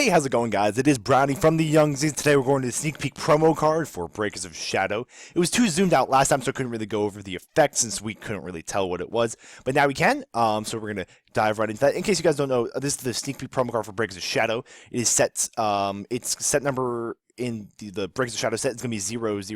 Hey, how's it going, guys? It is Brownie from the Young Zings. Today we're going to the sneak peek promo card for Breakers of Shadow. It was too zoomed out last time, so I couldn't really go over the effects since we couldn't really tell what it was. But now we can, so we're going to dive right into that. In case you guys don't know, this is the sneak peek promo card for Breakers of Shadow. It is set, its set number in the Breakers of Shadow set is going to be 000. It's a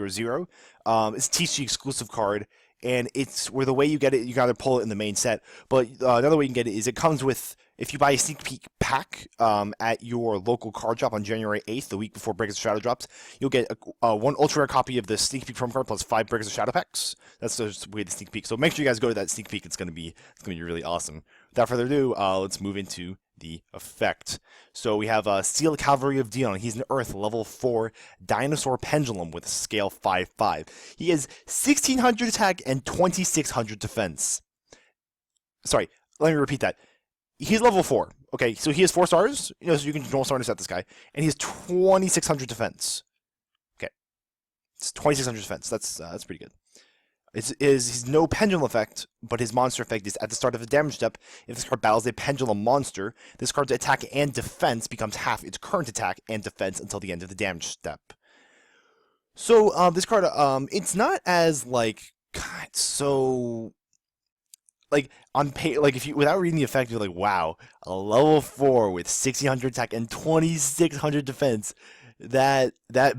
TCG exclusive card. And it's where the way you get it, you got to pull it in the main set. But another way you can get it is it comes with, if you buy a sneak peek pack at your local card shop on January 8th, the week before Breakers of Shadow drops, you'll get one ultra rare copy of the sneak peek promo card plus 5 Breakers of Shadow packs. That's the way the sneak peek. So make sure you guys go to that sneak peek. It's gonna be really awesome. Without further ado, let's move into the effect. So we have Steel Calvary of Dinon. He's an Earth level 4 dinosaur pendulum with a scale 5/5. He has 1600 attack and 2600 defense. Sorry, let me repeat that. He's level 4. Okay, so he has 4 stars. You know, so you can roll stars at this guy, and he has 2600 defense. Okay, it's 2600 defense. That's pretty good. He's no pendulum effect, but his monster effect is at the start of a damage step. If this card battles a pendulum monster, this card's attack and defense becomes half its current attack and defense until the end of the damage step. So this card, it's not as like God, so like on pay, like if you without reading the effect, you're like, wow, a level 4 with 1600 attack and 2600 defense. That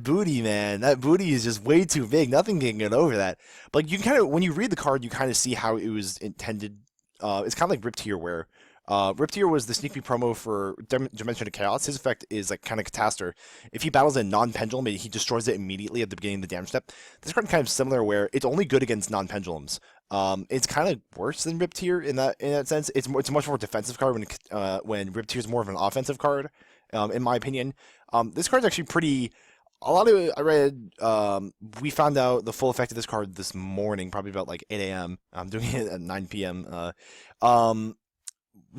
booty, man, that booty is just way too big. Nothing can get over that. But you kind of, when you read the card, you kind of see how it was intended. It's kind of like Rip Tier, where Rip Tier was the sneak peek promo for Dimension of Chaos. His effect is like kind of Catastor. If he battles a non-pendulum, he destroys it immediately at the beginning of the damage step. This card is kind of similar, where it's only good against non-pendulums. It's kind of worse than Rip Tier in that sense. It's a much more defensive card when Rip Tier is more of an offensive card. In my opinion, this card's actually pretty. A lot of it, I read. We found out the full effect of this card this morning, probably about like 8 a.m. I'm doing it at 9 p.m.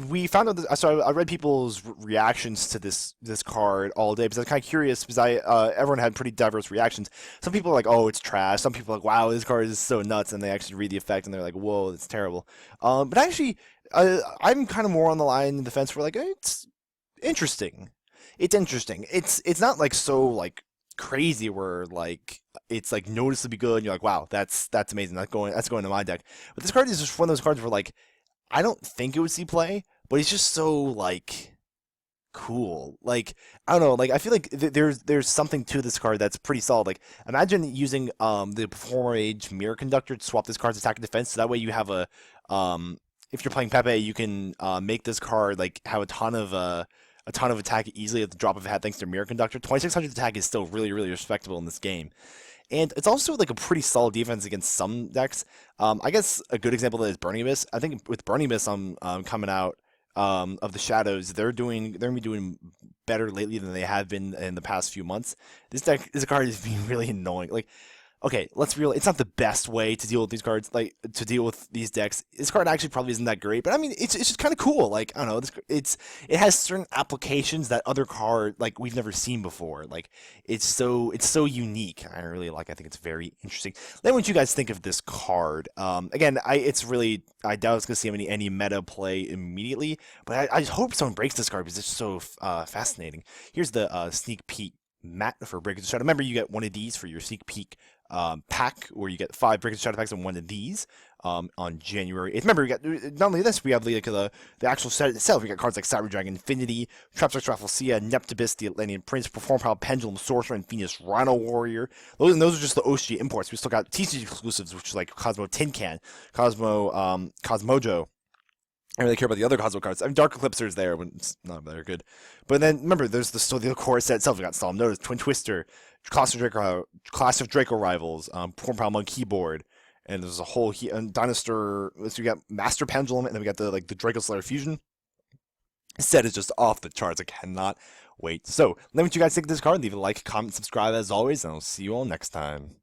We found out that, so I read people's reactions to this card all day because I was kind of curious because everyone had pretty diverse reactions. Some people are like, "Oh, it's trash." Some people are like, "Wow, this card is so nuts," and they actually read the effect and they're like, "Whoa, it's terrible." But actually, I'm kind of more on the line in the fence where like it's interesting. It's interesting. It's not like so like crazy where like it's like noticeably good and you're like, wow, that's amazing. That's going to my deck. But this card is just one of those cards where like I don't think it would see play, but it's just so like cool. Like I don't know, like I feel like there's something to this card that's pretty solid. Like imagine using the Performer Age Mirror Conductor to swap this card's attack and defense, so that way you have a if you're playing Pepe, you can make this card like have a ton of attack easily at the drop of a hat thanks to Mirror Conductor. 2600 attack is still really respectable in this game. And it's also like a pretty solid defense against some decks. I guess a good example of that is Burning Abyss. I think with Burning Abyss coming out of the Shadows, they're going to be doing better lately than they have been in the past few months. This card is being really annoying. Like, okay, let's be real. It's not the best way to deal with these cards, like to deal with these decks. This card actually probably isn't that great, but I mean, it's just kind of cool. Like I don't know, it has certain applications that other card like we've never seen before. Like it's so unique. I really like. I think it's very interesting. Let me know what you guys think of this card. Again, I doubt it's gonna see any meta play immediately, but I just hope someone breaks this card because it's so fascinating. Here's the sneak peek mat for Breakers of Shadow. Remember, you get one of these for your sneak peek pack, where you get 5 Breakers of Shadow packs and one of these on January 8th. Remember, we got not only this, we have the actual set itself. We got cards like Cyber Dragon Infinity, Trapstar Rafflesia, Neptibus, the Atlantean Prince, Perform Power Pendulum, Sorcerer, and Venus Rhino Warrior. Those are just the OG imports. We still got TCG exclusives, which is like Cosmo Tin Can, Cosmojo. I don't really care about the other Cosmo cards. I mean, Dark Eclipser is there, but it's not very good. But then, remember, there's the core set itself. We got Solemn Notice, Twin Twister, Clash of Draco Rivals, Perform Power Keyboard, and there's a whole Dinosaur. So we got Master Pendulum, and then we got the Draco Slayer Fusion. This set is just off the charts. I cannot wait. So, let me know what you guys think of this card. Leave a like, comment, subscribe as always, and I'll see you all next time.